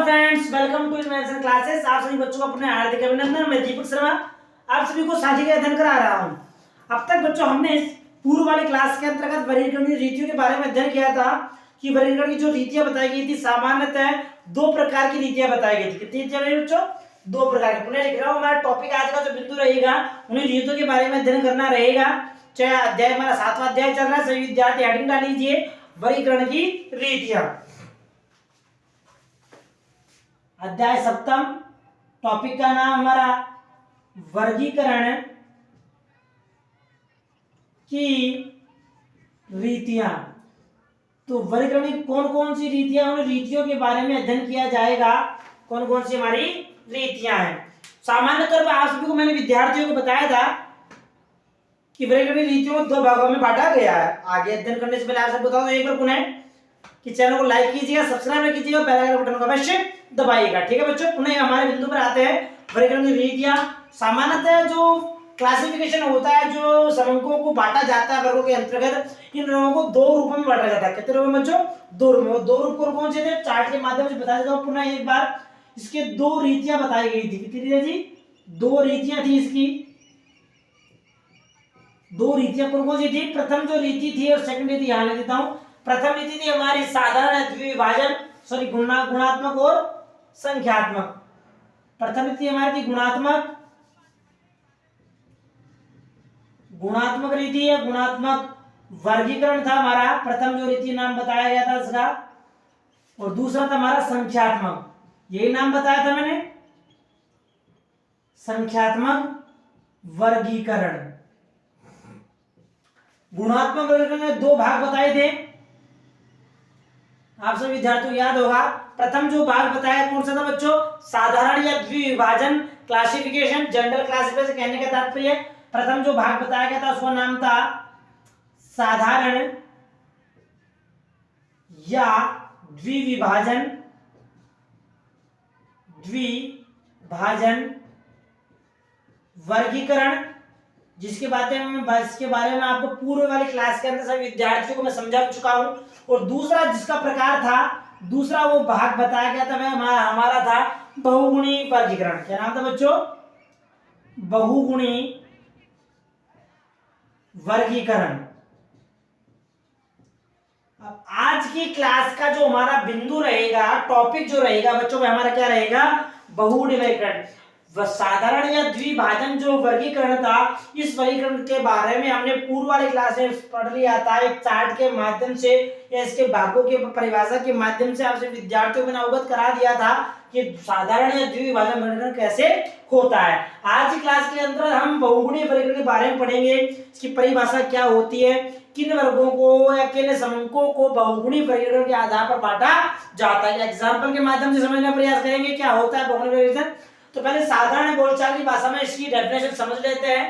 Friends, welcome to invention classes. आप सभी बच्चों को अपने हार्दिक अभिनंदन। मैं दीपक शर्मा आप सभी को सांख्यिकी का अध्ययन करा रहा हूं। अब तक बच्चों हमने पूर्व वाली क्लास के अंतर्गत वर्गीकरण रीतियों के बारे में अध्ययन किया था कि वर्गीकरण की जो रीतियां बताई गई थी, सामान्यतः दो प्रकार की रीतियां बताई गई थी। कितनी रीतियां रही बच्चों? दो प्रकार की। पुनः लिख रहा हूं, हमारा टॉपिक आज का जो बिंदु रहेगा उन्हीं रीतियों के बारे में अध्ययन करना रहेगा। चाहे अध्याय हमारा 7वां अध्याय चल रहा है, सभी विद्यार्थी हेडिंग डाल लीजिए वर्गीकरण की रीतियां। अध्याय सप्तम, टॉपिक का नाम हमारा वर्गीकरण की रीतियां। तो वर्गीकरण की कौन कौन सी रीतियां, उन रीतियों के बारे में अध्ययन किया जाएगा। कौन कौन सी हमारी रीतियां हैं। सामान्य तौर पर आप सभी को मैंने विद्यार्थियों को बताया था कि वर्गीकरण की रीतियों को दो भागों में बांटा गया है। आगे अध्ययन करने से पहले आप सबको बता दूं एक बार पुनः कि चैनल को लाइक कीजिएगा, सब्सक्राइब कीजिएगा, बेल आइकन बटन को अवश्य दबाइएगा। ठीक है बच्चों, पुनः हमारे बिंदु पर आते हैं। वर्गीकरण की रीतियां सामान्यतः जो क्लासिफिकेशन होता है, जो समूहों को बांटा जाता है वर्गों के अंतर्गत, इन लोगों को दो रूपों में बांटा जाता है। कितने रूपों में बच्चों? दो रूप में। दो रूप कौन से थे? चार्ट के माध्यम से बता देता हूं पुनः एक बार। इसके दो रीतियां बताई गई थी। कितनी रीतियां थी? दो रीतियां थी इसकी। दो रीतियां कौन कौन सी थी? प्रथम जो रीति थी और सेकंड रीति यहां लिख देता हूं। प्रथम रीति थी हमारी साधारण द्विभाजन, सॉरी गुणात्मक और संख्यात्मक। प्रथम रीति हमारी थी गुणात्मक रीति है, गुणात्मक वर्गीकरण था हमारा। प्रथम जो रीति नाम बताया गया था इसका। और दूसरा था हमारा संख्यात्मक, यही नाम बताया था मैंने, संख्यात्मक वर्गीकरण। गुणात्मक वर्गीकरण में दो भाग बताए थे, आप सभी विद्यार्थियों को याद होगा। प्रथम जो भाग बताया कौन सा था बच्चों? साधारण या द्विभाजन क्लासिफिकेशन, जनरल क्लासिफिकेशन कहने का तात्पर्य। प्रथम जो भाग बताया गया था उसका नाम था साधारण या द्विभाजन वर्गीकरण, जिसके बारे में आपको पूर्व वाली क्लास के अंदर सभी विद्यार्थियों को मैं समझा चुका हूं। और दूसरा जिसका प्रकार था, दूसरा वो भाग बताया गया था, वह हमारा था बहुगुणी वर्गीकरण। क्या नाम था बच्चों? बहुगुणी वर्गीकरण। अब आज की क्लास का जो हमारा बिंदु रहेगा, टॉपिक जो रहेगा बच्चों में हमारा क्या रहेगा? बहुगुणी वर्गीकरण। साधारण या द्विभाजन जो वर्गीकरण था, इस वर्गीकरण के बारे में हमने पूर्व वाली क्लास में पढ़ लिया था। एक चार्ट के माध्यम से या इसके भागों के परिभाषा के माध्यम से आपसे विद्यार्थियों को अवगत करा दिया था कि साधारण या द्विभाजन वर्गीकरण कैसे होता है। आज की क्लास के अंदर हम बहुगुणी वर्गीकरण के बारे में पढ़ेंगे। इसकी परिभाषा क्या होती है, किन वर्गों को या किन समूहों को बहुगुणी वर्गीकरण के आधार पर बांटा जाता है। एग्जाम्पल के माध्यम से समझने का प्रयास करेंगे क्या होता है बहुगुणी वर्गीकरण। तो पहले साधारण बोलचाल की भाषा में इसकी डेफिनेशन समझ लेते हैं।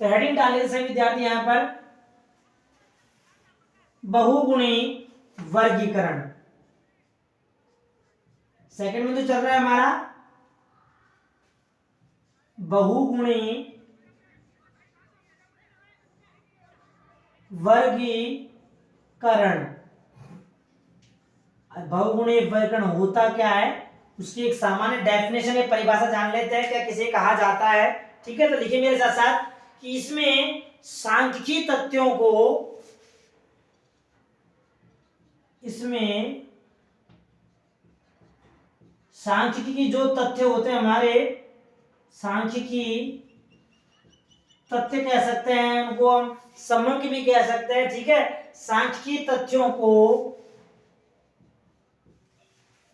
तो हेडिंग डाल लेते हैं विद्यार्थी यहां पर, बहुगुणी वर्गीकरण। सेकंड में तो चल रहा है हमारा बहुगुणी वर्गीकरण। बहुगुणी वर्गीकरण होता क्या है, उसकी एक सामान्य डेफिनेशन है, परिभाषा जान लेते हैं क्या किसे कहा जाता है। ठीक है, तो लिखिए मेरे साथ साथ कि इसमें सांख्यिकी तथ्यों को, इसमें सांख्यिकी की जो तथ्य होते हैं हमारे, सांख्यिकी तथ्य कह सकते हैं, उनको हम समक भी कह सकते हैं। ठीक है, सांख्यिकी तथ्यों को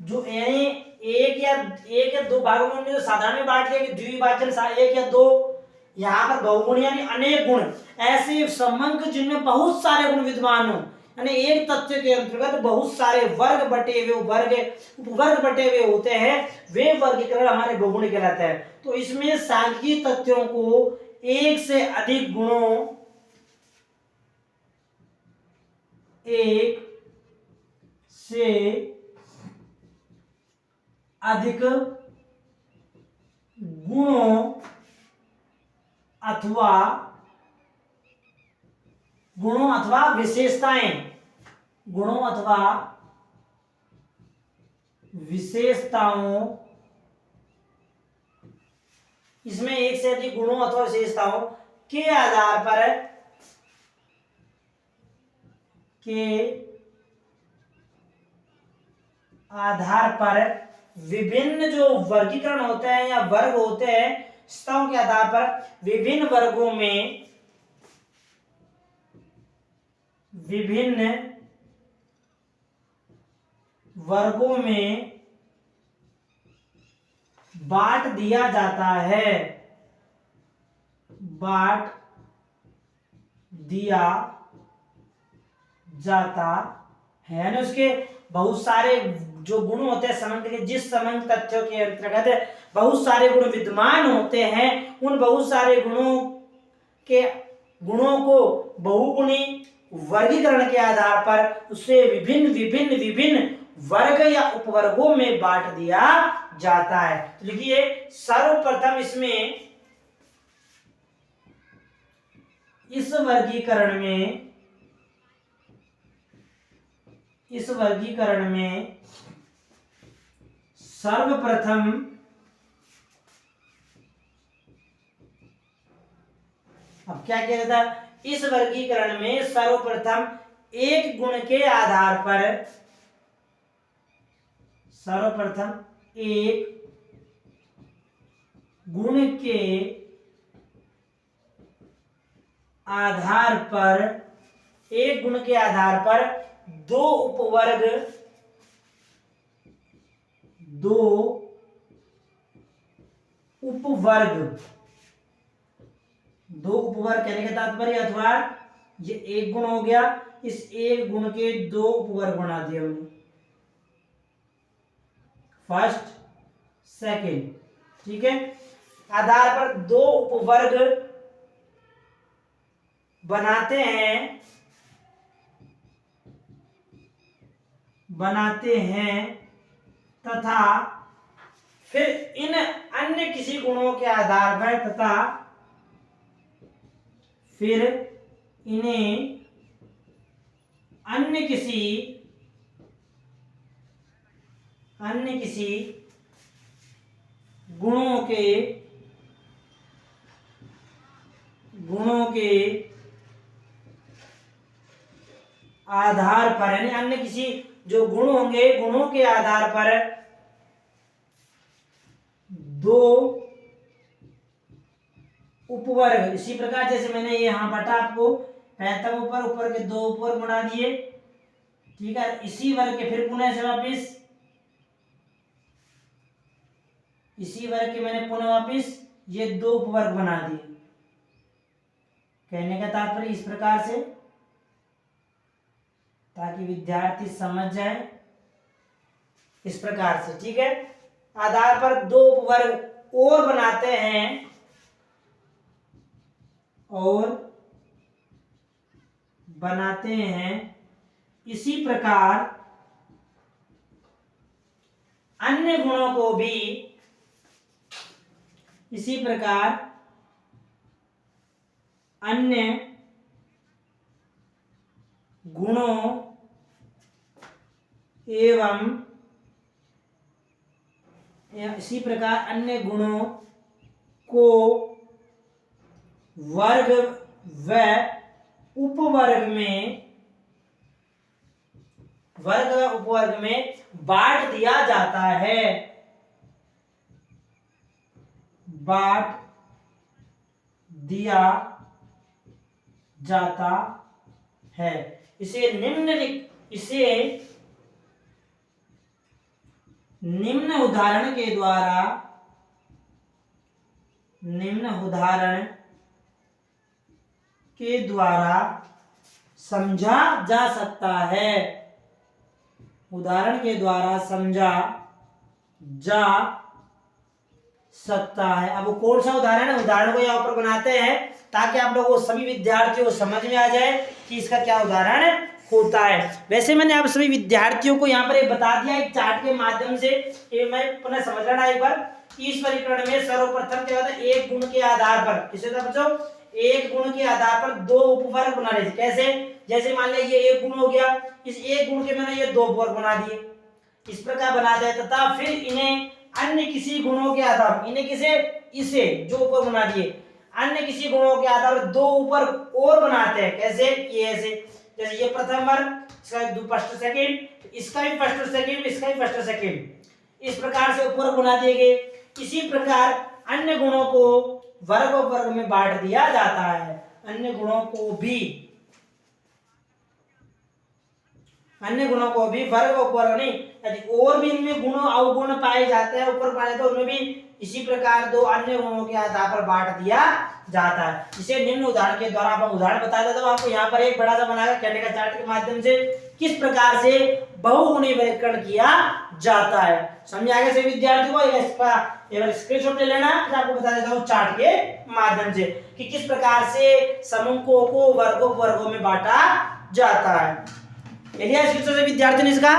जो एक या दो भागों में हमने जो साधारण में बांट लिया कि द्विभाजन एक या दो, यहाँ पर बहुगुण यानी अनेक गुण, ऐसे समंक जिनमें बहुत सारे गुण विद्यमान हो, यानी एक तथ्य के अंतर्गत बहुत सारे वर्ग बटे हुए होते हैं, वे वर्गीकरण हमारे बहुगुणी कहलाते हैं। तो इसमें सांख्यिकी तथ्यों को एक से अधिक गुणों अथवा विशेषताएं, गुणों अथवा विशेषताओं, इसमें एक से अधिक गुणों अथवा विशेषताओं के आधार पर विभिन्न जो वर्गीकरण होते हैं या वर्ग होते हैं, विशेषताओं के आधार पर विभिन्न वर्गों में बांट दिया जाता है, यानी उसके बहुत सारे जो गुण होते हैं समंग के, जिस समंग तथ्यों के अंतर्गत बहुत सारे गुण विद्यमान होते हैं, उन बहुत सारे गुणों को बहुगुणी वर्गीकरण के आधार पर उसे विभिन्न वर्ग या उपवर्गों में बांट दिया जाता है। तो लिखिए, सर्वप्रथम इसमें इस वर्गीकरण में सर्वप्रथम अब क्या किया जाता है, इस वर्गीकरण में सर्वप्रथम एक गुण के आधार पर एक गुण के आधार पर दो उपवर्ग कहने का तात्पर्य, अथवा ये एक गुण हो गया, इस एक गुण के दो उपवर्ग बना दिए हमने, फर्स्ट सेकंड, ठीक है। आधार पर दो उपवर्ग बनाते हैं तथा फिर इन अन्य किसी गुणों के आधार पर तथा फिर इन्हें अन्य किसी गुणों के आधार पर, यानी अन्य किसी जो गुण होंगे, गुणों के आधार पर दो उपवर्ग, इसी प्रकार जैसे मैंने यहां बटा आपको पैंतम ऊपर के दो उपवर्ग बना दिए, ठीक है। इसी वर्ग के फिर पुनः से वापिस इसी वर्ग के मैंने पुनः वापिस ये दो उपवर्ग बना दिए। कहने का तात्पर्य इस प्रकार से, ताकि विद्यार्थी समझ जाए, इस प्रकार से, ठीक है। आधार पर दो उपवर्ग और बनाते हैं इसी प्रकार अन्य गुणों को भी अन्य गुणों को वर्ग व उपवर्ग में बांट दिया जाता है। इसे निम्न उदाहरण के द्वारा समझा जा सकता है। उदाहरण के द्वारा समझा जा सकता है। अब कौन सा उदाहरण है, उदाहरण को यहाँ पर बनाते हैं ताकि आप लोगों सभी विद्यार्थियों को समझ में आ जाए कि इसका क्या उदाहरण होता है। वैसे मैंने आप सभी विद्यार्थियों को यहाँ पर एक बता दिया, एक चार्ट के माध्यम से। ये मैं पुनः समझ लेना एक बार। इस वर्गीकरण में सर्वप्रथम क्या होता है, एक गुण के आधार पर, इसे तो बच्चों एक गुण के आधार पर दो उपवर्ग बना रहे थे। कैसे, जैसे मान लिया ये एक गुण हो गया, इस एक गुण के मैंने ये दो उपवर्ग बना दिए। इस प्रकार बनाते हैं तथा फिर इन्हें अन्य किसी गुणों के आधार, इन्हें किसे, इसे जो ऊपर बना दिए, अन्य किसी गुणों के आधार पर दो ऊपर और बनाते हैं। कैसे, ये ऐसे, जैसे ये प्रथम वर्ग, इसका फर्स्ट सेकंड, इसका भी फर्स्ट सेकंड, इसका भी फर्स्ट सेकंड, इस प्रकार से ऊपर बना दिए गए। इसी प्रकार अन्य गुणों को वर्ग और वर्ग में बांट दिया जाता है। अन्य गुणों को भी वर्ग और वर्ग नहीं, यदि और भी इनमें गुण अवगुण पाए जाते हैं, ऊपर पाए तो उनमें भी इसी प्रकार दो अन्य गुणों के आधार पर बांट दिया जाता है। इसे निम्न उदाहरण के द्वारा आप उदाहरण बता देता हूं आपको। यहाँ पर एक बड़ा सा बनाया कहने का चार्ट के माध्यम से किस प्रकार से बहुगुणी वर्गीकरण किया जाता है। समझ आगे से विद्यार्थी को, इसका एक स्क्रीनशॉट ले लेना, फिर आपको बता देता हूँ चार्ट के माध्यम से कि किस प्रकार से समूहों को वर्गों में बांटा जाता है। से विद्यार्थी ने इसका,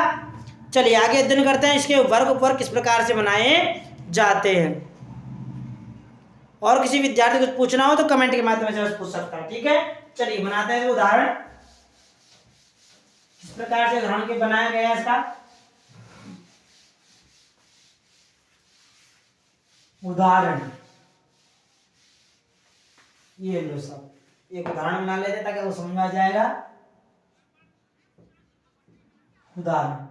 चलिए आगे अध्ययन करते हैं इसके वर्ग किस प्रकार से बनाए जाते हैं। और किसी विद्यार्थी को कुछ पूछना हो तो कमेंट के माध्यम से पूछ सकता है। ठीक है, चलिए बनाते हैं उदाहरण। किस प्रकार से उदाहरण के बनाया गया है इसका उदाहरण, ये लो सब एक उदाहरण बना लेते ताकि वो समझ आ जाएगा। उदाहरण,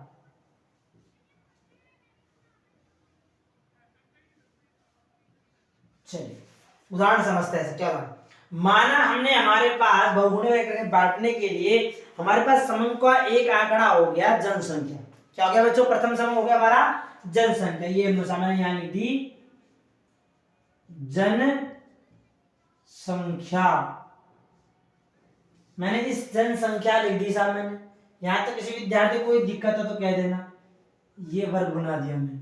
चलिए उदाहरण समझते हैं क्या होगा। माना हमने हमारे पास बहुगुणी वर्गीकरण बांटने के लिए हमारे पास समूह का एक आंकड़ा हो गया जनसंख्या। क्या हो गया बच्चों, प्रथम समूह हो गया हमारा जनसंख्या। ये मैंने यहां लिख दी जनसंख्या, मैंने इस जनसंख्या लिख दी साहब मैंने। यहां तक किसी विद्यार्थी को कोई दिक्कत है तो कह देना, ये वर्ग बना दिया हमने,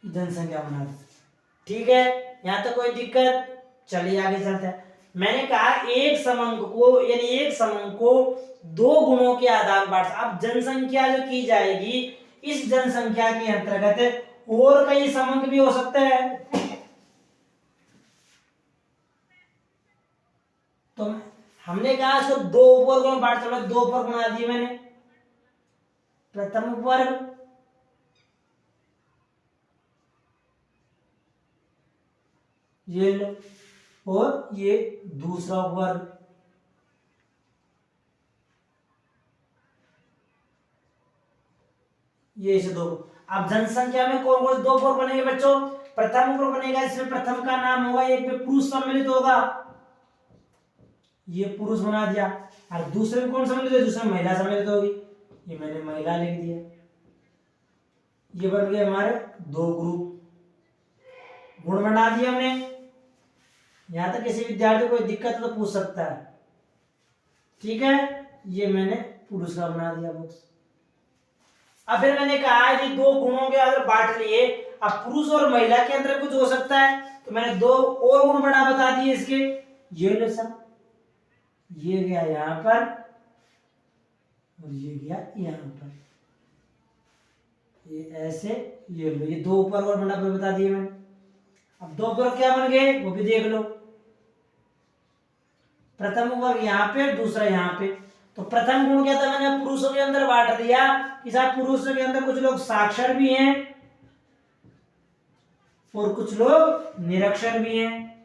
जनसंख्या बना दी। ठीक है, यहां तक कोई दिक्कत, चलिए आगे चलते हैं। मैंने कहा एक समूह को, यानी एक समूह को दो गुणों के आधार पर बांट। अब जनसंख्या जो की जाएगी, इस जनसंख्या के अंतर्गत और कई समूह भी हो सकते हैं। तो हमने कहा इसको दो उपवर्गों में बांट, चलो दो उपवर्ग बना दिए मैंने। प्रथम उपवर्ग, ये लो, और ये दूसरा उपवर्ग, ये इसे दो। अब जनसंख्या में कौन कौन दो उपवर्ग बनेंगे बच्चों, प्रथम उपवर्ग बनेगा, इसमें प्रथम का नाम होगा, एक में पुरुष सम्मिलित होगा, ये पुरुष बना दिया। और दूसरे में कौन सम्मिलित है, दूसरे में महिला सम्मिलित होगी, ये मैंने महिला लिख दिया। ये बन गए हमारे दो ग्रुप, गुण बना दिए हमने। यहां तक किसी विद्यार्थी को कोई दिक्कत तो पूछ सकता है। ठीक है, ये मैंने पुरुष का बना दिया बॉक्स। अब फिर मैंने कहा कि दो गुणों के अंदर बांट लिए, अब पुरुष और महिला के अंदर कुछ हो सकता है, तो मैंने दो और गुण बता दिए इसके। ये लो सर, ये गया यहां पर और ये गया यहां पर, ये ऐसे, ये लो, ये दो ऊपर और बता दिए मैंने। अब दो ऊपर क्या बन गए वो भी देख लो, प्रथम वर्ग यहाँ पे, दूसरा यहाँ पे। तो प्रथम गुण क्या था, मैंने पुरुषों के अंदर बांट दिया कि साहब पुरुषों के अंदर कुछ लोग साक्षर भी हैं और कुछ लोग निरक्षर भी हैं।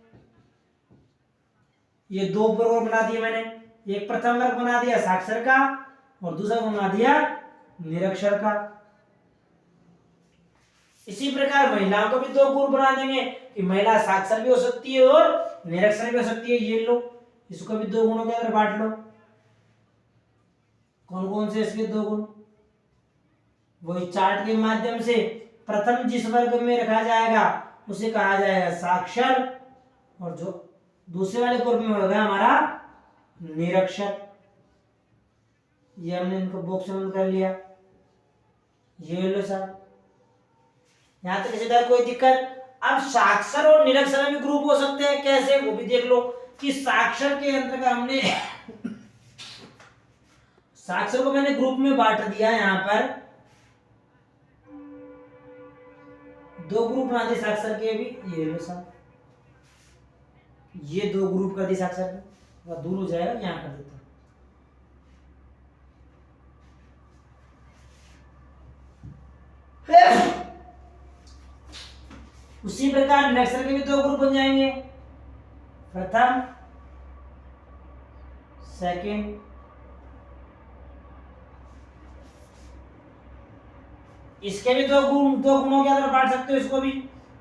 ये दो वर्ग बना दिए मैंने, एक प्रथम वर्ग बना दिया साक्षर का और दूसरा बना दिया निरक्षर का। इसी प्रकार महिलाओं को भी दो गुण बना देंगे कि महिला साक्षर भी हो सकती है और निरक्षर भी हो सकती है। ये लो, इसको भी दो गुणों के अंदर बांट लो। कौन कौन से इसके दो गुण, वही चार्ट के माध्यम से। प्रथम जिस वर्ग में रखा जाएगा उसे कहा जाएगा साक्षर, और जो दूसरे वाले ग्रुप में होगा हमारा निरक्षर। ये हमने इनको बॉक्स में कर लिया। ये लो सर, यहां तक किसी तरह कोई दिक्कत। अब साक्षर और निरक्षर में भी ग्रुप हो सकते हैं, कैसे वो भी देख लो कि साक्षर के अंतर्गत हमने साक्षर को मैंने ग्रुप में बांट दिया। यहां पर दो ग्रुप बना दिए साक्षर के भी, ये लो सर, ये दो ग्रुप कर दिए साक्षर के, दूर हो जाएगा, यहां कर देता हूं। उसी प्रकार निरक्षर के भी दो ग्रुप बन जाएंगे, प्रथम सेकंड। इसके भी दो गुणों के अंदर बांट सकते हो इसको भी,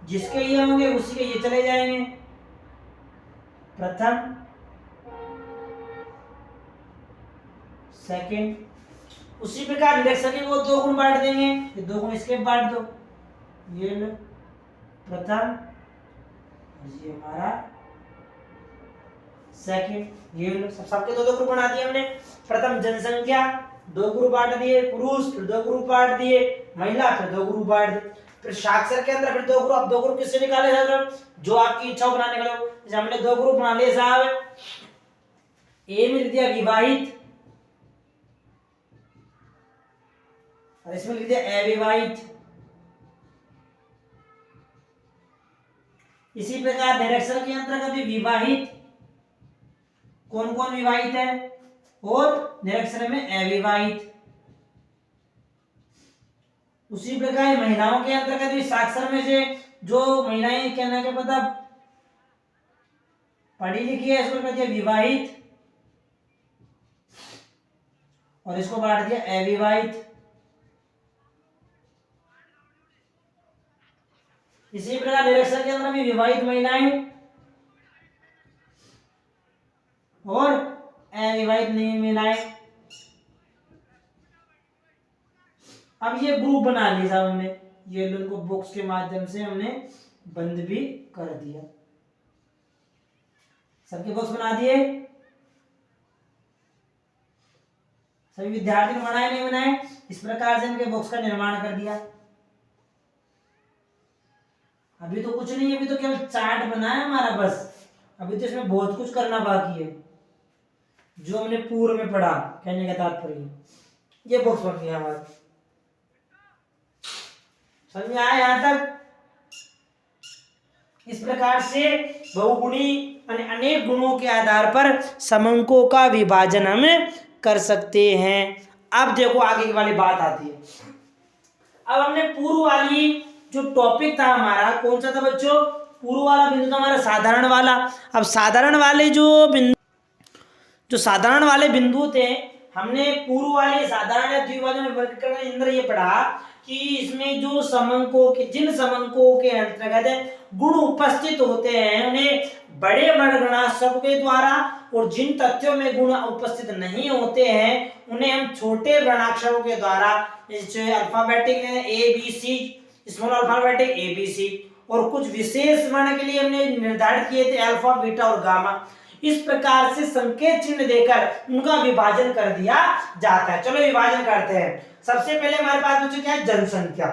जिसके ये होंगे उसी के ये चले जाएंगे, प्रथम सेकंड। उसी प्रकार निरक्षर के वो दो गुण बांट देंगे, ये दो गुण इसके बांट दो, ये लो प्रथम, ये हमारा सेकंड, ये लो सबके दो दो ग्रुप बना दिए हमने। प्रथम जनसंख्या, दो ग्रुप बांट दिए, पुरुष फिर दो ग्रुप बांट दिए, महिला फिर दो ग्रुप बांट दिए, फिर साक्षर के अंदर फिर दो ग्रुप। अब दो ग्रुप किससे निकाले साहब, जो आपकी इच्छा बनाने का लो। जैसे हमने दो ग्रुप बना लिए साहब, ए में लिख दिया विवाहित और इसमें लिख दिया अविवाहित। इसी प्रकार निरक्षर के अंतर्गत भी विवाहित, कौन कौन विवाहित है, और निरक्षर में अविवाहित। उसी प्रकार महिलाओं के अंतर्गत भी साक्षर में से जो महिलाएं कहने का मतलब पढ़ी लिखी है इसको कहते हैं विवाहित, और इसको बांट दिया अविवाहित। इसी प्रकार निरक्षर के अंदर भी विवाहित महिलाएं और अविवाहित महिलाएं। अब ये ग्रुप बना लिया साहब हमने, ये इनको बॉक्स के माध्यम से हमने बंद भी कर दिया। सबके बॉक्स बना दिए, सभी विद्यार्थी ने बनाए नहीं बनाए, इस प्रकार से इनके बॉक्स का निर्माण कर दिया। अभी तो कुछ नहीं है, अभी तो केवल चार्ट बना है हमारा बस, अभी तो इसमें बहुत कुछ करना बाकी है जो हमने पूर्व में पढ़ा। कहने का तात्पर्य ये बॉक्स बन गया हमारा, समझ में आया यहां तक। इस प्रकार से बहुगुणी अनेक गुणों के आधार पर समंकों का विभाजन हम कर सकते हैं। अब देखो आगे वाली बात आती है। अब हमने पूर्व वाली जो टॉपिक था हमारा, कौन सा था बच्चों, पूर्व वाला बिंदु था हमारा साधारण वाला। अब साधारण वाले जो साधारण वाले बिंदु थे, हमने पूर्व वाले साधारण या द्विभाजन वर्गीकरण के अंदर ये पढ़ा कि इसमें जो समंकों के जिन समंकों के अंतर्गत गुण उपस्थित होते हैं उन्हें बड़े वर्गगणांक के द्वारा, और जिन तथ्यों में गुण उपस्थित नहीं होते हैं उन्हें हम छोटे वर्णाक्षरों के द्वारा, जैसे alphabetic A B C, small alphabetic A B C, और कुछ विशेष वर्ण के लिए हमने निर्धारित किए थे अल्फा बीटा और गामा। इस प्रकार से संकेत चिन्ह देकर उनका विभाजन कर दिया जाता है। चलो विभाजन करते हैं। सबसे पहले हमारे पास बच्चों क्या है, जनसंख्या।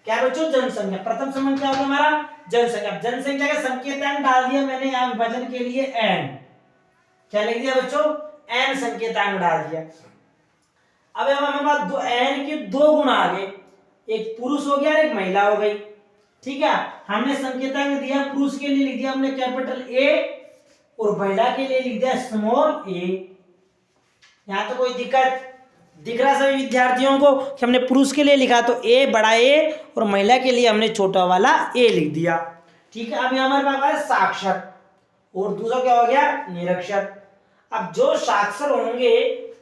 क्या बच्चों, जनसंख्या। प्रथम समंक क्या होगा हमारा, जनसंख्या। जनसंख्या का संकेतांक डाल दिया मैंने यहाँ विभाजन के लिए n। क्या लिख दिया बच्चों, n संकेतांक डाल दिया। अब हमारे पास n के दो गुण आ गए, एक पुरुष हो गया और एक महिला हो गई। ठीक है, हमने संकेतांक दिया, पुरुष के लिए लिख दिया हमने कैपिटल A और महिला के लिए लिख दिया स्मॉल a। यहां तो कोई दिक्कत दिख रहा सभी विद्यार्थियों को कि हमने पुरुष के लिए लिखा तो a बड़ा A और महिला के लिए हमने छोटा वाला a लिख दिया। ठीक है, अब यहाँ हमारे पास साक्षर और दूसरा क्या हो गया, निरक्षर। अब जो साक्षर होंगे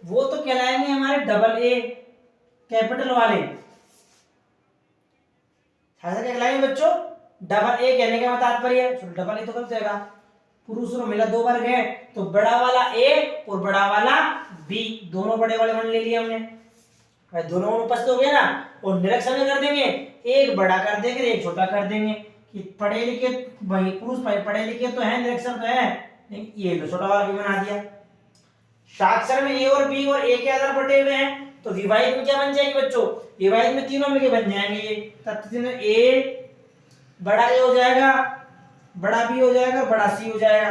वो तो कहलाएंगे हमारे डबल A कैपिटल वाले। साक्षर क्या कहलाएंगे बच्चों, डबल A। कहने का तात्पर्य डबल A तो कब जाएगा, पुरुष और महिला दो वर्ग है तो बड़ा वाला A और बड़ा वाला B, दोनों बड़े वाले मान ले लिए हमने, दोनों उपस्थित हो गए ना। और निरक्षर में कर देंगे, एक बड़ा कर देंगे एक छोटा कर देंगे कि पढ़े लिखे भाई पुरुष पढ़े लिखे तो है, निरक्षर तो है, ये छोटा वाला भी बना दिया। साक्षर में A और B और A के आधार बटे हुए हैं तो विवाहित में क्या बन जाएगी बच्चों, विवाहित में तीनों मिलके बन जाएंगे। ये तत्व A बड़ा A हो जाएगा, बड़ा B हो जाएगा, बड़ा C हो जाएगा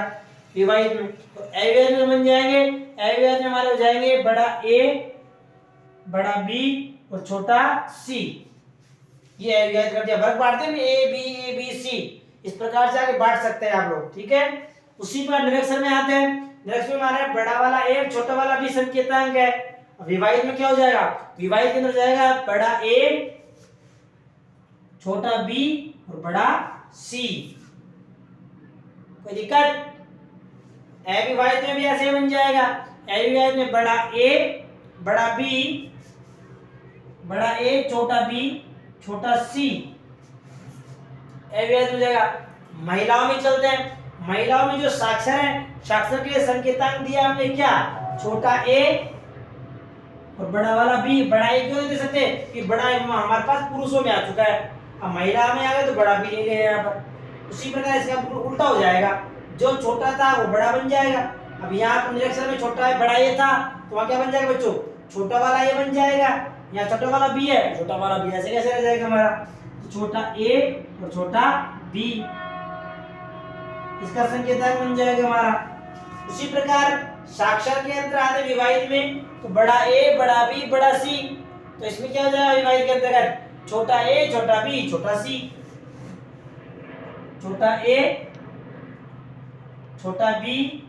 विवाहित में। तो अविवाहित में बन जाएंगे, अविवाहित में हमारे हो जाएंगे बड़ा A बड़ा B और छोटा C। ये अविवाहित कर दिया, वर्ग बांटते हैं A B C, इस प्रकार से आगे बांट सकते हैं आप लोग। ठीक है, उसी पर निरक्षर में आते हैं। निरक्षर में हमारा बड़ा वाला A छोटा वाला B संकेतांक है। विवाहित में क्या हो जाएगा, विवाहित के अंदर जाएगा बड़ा A छोटा B और बड़ा सी। कोई दिक्कत? अविभाजित में भी ऐसे बन जाएगा। अविभाजित में बड़ा ए बड़ा बी, बड़ा ए छोटा बी छोटा सी अविभाजित हो जाएगा। महिलाओं में चलते हैं। महिलाओं में जो साक्षर है, साक्षर के लिए संकेतांक दिया हमने क्या, छोटा ए और बड़ा वाला बी। बड़ा ए क्यों नहीं दे सकते कि बड़ा ए हमारे पास पुरुषों में आ चुका है, अब महिला में आ गया तो बड़ा बी ले लें यहाँ पर। उसी प्रकार इसका उल्टा हो जाएगा, जो छोटा था वो बड़ा बन जाएगा। अब यहाँ पर निरीक्षण में छोटा है बड़ा ए था तो वहाँ क्या बन जाएगा बच्चों, छोटा वाला ए बन जाएगा। यहाँ छोटा वाला बी है, छोटा वाला बी, ऐसे कैसे रह जाएगा हमारा, तो छोटा ए और छोटा बी इसका संकेतक बन जाएगा हमारा। उसी प्रकार साक्षर के अंतर आते विभाजित में तो बड़ा ए बड़ा बी बड़ा सी, तो इसमें क्या हो जाएगा विभाजित के अंतर्गत, छोटा ए छोटा बी छोटा सी, छोटा ए छोटा बी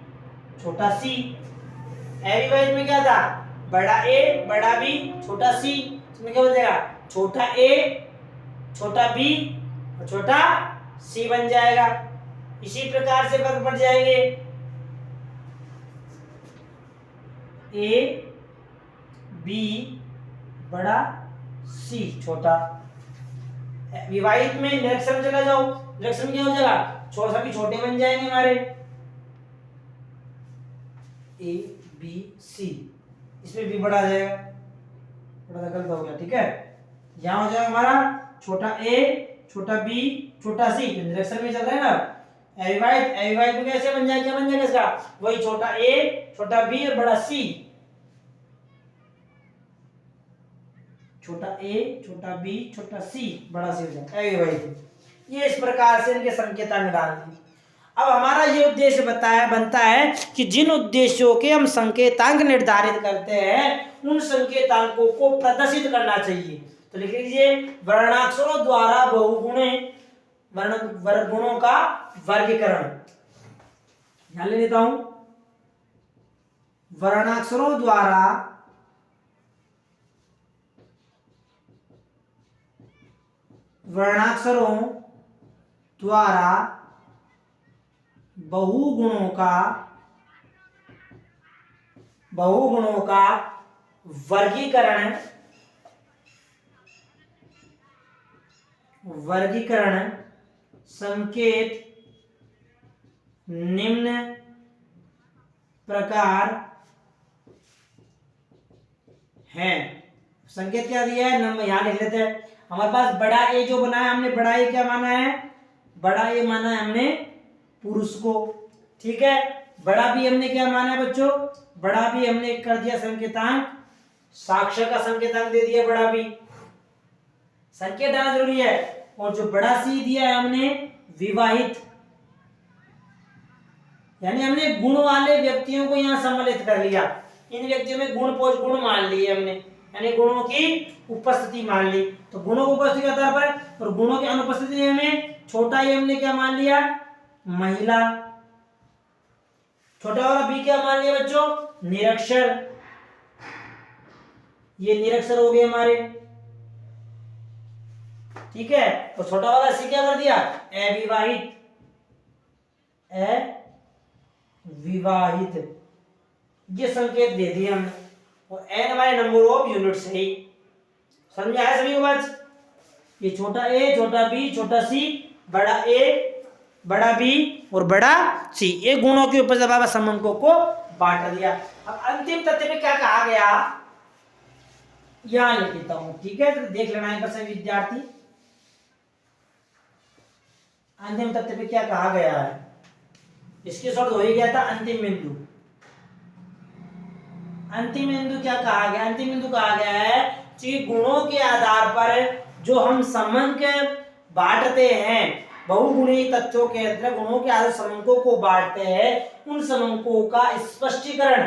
छोटा सी। अविभाजित में क्या था, बड़ा ए बड़ा बी छोटा सी, इसमें क्या हो जाएगा, छोटा ए छोटा बी और छोटा सी बन जाएगा। इसी प्रकार से वर्ग बढ़ जाएंगे, ए बी बड़ा सी छोटा। विभाजित में निरीक्षण चला जाओ, निरीक्षण क्या हो जाएगा, सभी छोटे बन जाएंगे हमारे, ए बी सी, इसमें भी बड़ा आ जाएगा, बड़ा गलत हो गया, ठीक है। यहां हो जाएगा हमारा छोटा ए छोटा बी छोटा सी, निरीक्षण में चल रहा है ना। अविभाजित में कैसे बन जाएगा, क्या बन जाएगा इसका, वही छोटा ए छोटा बी और बड़ा सी, छोटा ए छोटा बी छोटा सी बड़ा सी हो जाएगा अविभाजित। ये इस प्रकार से इनके संकेतांक डाल दिए। अब हमारा ये उद्देश्य बनता है कि जिन उद्देश्यों के हम संकेतांक निर्धारित करते हैं उन संकेतांकों को प्रदर्शित करना चाहिए। तो लिख लीजिए, वर्णाक्षरों द्वारा बहुगुणे वर्गुणों का वर्गीकरण। ध्यान ले लेता हूं, वर्णाक्षरों द्वारा बहुगुणों का वर्गीकरण संकेत निम्न प्रकार है। संकेत क्या दिया है, नंबर यहां लिख लेते हैं। हमारे पास बड़ा ए जो बना है हमने, बड़ा ए क्या माना है, बड़ा ए माना है हमने पुरुष को, ठीक है। बड़ा बी हमने क्या माना है बच्चों, बड़ा बी हमने कर दिया संकेतांक, साक्षर का संकेतांक दे दिया बड़ा बी, संकेत डालना जरूरी है। और जो बड़ा सी दिया है हमने विवाहित, यानी हमने गुण वाले व्यक्तियों को यहाँ सम्मिलित कर लिया। इन व्यक्तियों में गुण मान लिए हमने, यानी गुणों की उपस्थिति मान ली। तो गुणों की उपस्थिति के आधार पर और गुणों की अनुपस्थिति में छोटा ये हमने क्या मान लिया, महिला। छोटा वाला बी क्या मान लिया बच्चों, निरक्षर। ये निरक्षर हो गए हमारे, ठीक है। तो छोटा वाला सी क्या कर दिया, अविवाहित। ये संकेत दे दिए हमने। और एन हमारे नंबर ऑफ यूनिट्स है। समझ में आया सभी को बात? ये छोटा ए छोटा बी छोटा सी, बड़ा ए बड़ा बी और बड़ा सी, ये गुणों के ऊपर समंकों को बांट दिया। अब अंतिम तथ्य में क्या कहा गया यहां लिख देता हूं, ठीक है। तो देख लेना है सभी विद्यार्थी, अंतिम तथ्य पे क्या कहा गया है। इसके शब्द हो ही गया था अंतिम बिंदु। अंतिम बिंदु क्या कहा गया, अंतिम बिंदु कहा गया है कि गुणों के आधार पर जो हम समंक बांटते हैं, बहुगुणी तथ्यों के अंदर गुणों के आधार समंकों को बांटते हैं, उन समंकों का स्पष्टीकरण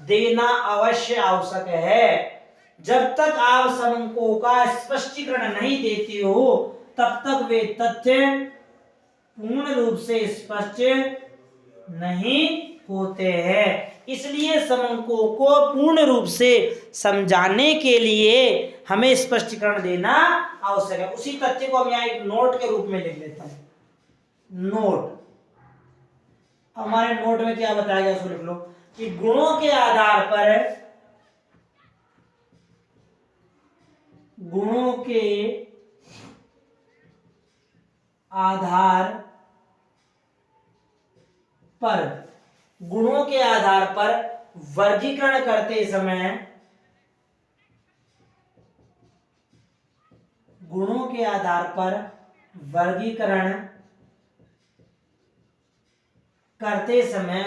देना अवश्य आवश्यक है। जब तक आप समंकों का स्पष्टीकरण नहीं देते हो तब तक वे तथ्य पूर्ण रूप से स्पष्ट नहीं होते हैं। इसलिए समंकों को पूर्ण रूप से समझाने के लिए हमें स्पष्टीकरण देना आवश्यक है। उसी तथ्य को हम यहाँ एक नोट के रूप में लिख लेता हूं, नोट। हमारे नोट में क्या बताया गया उसको लिख लो कि गुणों के आधार पर, गुणों के आधार पर, गुणों के आधार पर वर्गीकरण करते समय, गुणों के आधार पर वर्गीकरण करते समय,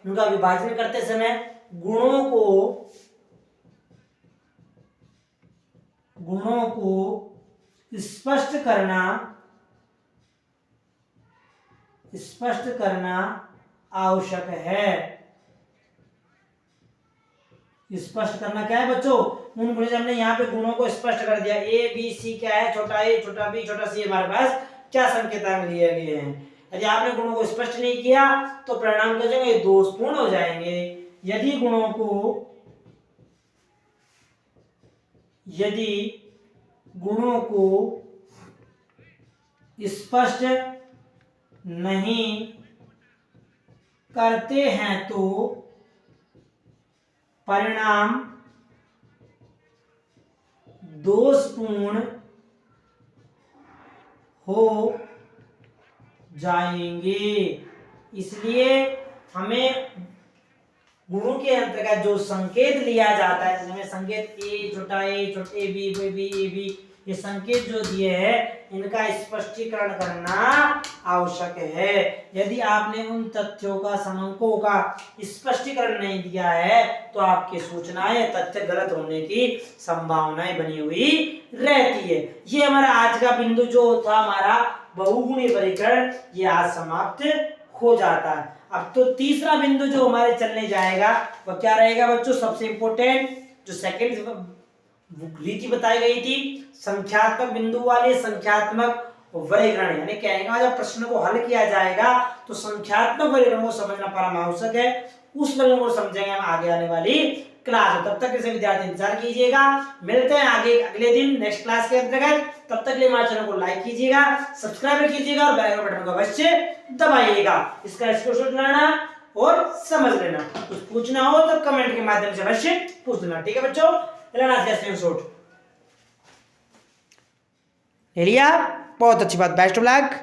उनका विभाजन करते समय गुणों को स्पष्ट करना आवश्यक है। स्पष्ट करना क्या है बच्चों? उन गुणों से हमने यहाँ पे गुणों को स्पष्ट कर दिया। ए बी सी क्या है? छोटा ए, छोटा बी, छोटा सी, हमारे पास क्या संकेतांक लिए गए हैं। यदि आपने गुणों को स्पष्ट नहीं किया तो परिणाम क्या होंगे? दोषपूर्ण हो जाएंगे। यदि गुणों को स्पष्ट नहीं करते हैं तो परिणाम दोषपूर्ण हो जाएंगे। इसलिए हमें गुणों के अंतर्गत जो संकेत लिया जाता है, जिसमें संकेत ए, छोटा ए, छोटे बी, बी, ए बी, ये संकेत जो दिए हैं इनका स्पष्टीकरण करना आवश्यक है। यदि आपने उन तथ्यों का, समंकों का स्पष्टीकरण नहीं दिया है तो आपकी सूचनाएं, तथ्य गलत होने की संभावनाएं बनी हुई रहती है। ये हमारा आज का बिंदु जो था हमारा बहुगुणी वर्गीकरण, ये आज समाप्त हो जाता है। अब तो तीसरा बिंदु जो हमारे चलने जाएगा वह क्या रहेगा बच्चों? सबसे इंपोर्टेंट जो सेकंड रीति बताई गई थी, संख्यात्मक बिंदु वाले संख्यात्मक वर्गीकरण। यानी कहने का जब प्रश्न को हल किया जाएगा तो संख्यात्मक वर्गीकरण को समझना परम आवश्यक है। उस वर्गीकरण को समझेंगे हम आगे आने वाली क्लास में। तब तक इसे विद्यार्थी इंतजार कीजिएगा। मिलते हैं आगे अगले दिन नेक्स्ट क्लास के अंतर्गत। तब तक के लिए हमारे चैनल को लाइक कीजिएगा, सब्सक्राइब कीजिएगा और बेल आइकन बटन को अवश्य दबाइएगा। इसका स्क्रीनशॉट लेना और समझ लेना। कुछ पूछना हो तो कमेंट के माध्यम से अवश्य पूछ लेना। ठीक है बच्चों, लेना स्क्रीनशॉट ले लिया, बहुत अच्छी बात। Best of luck.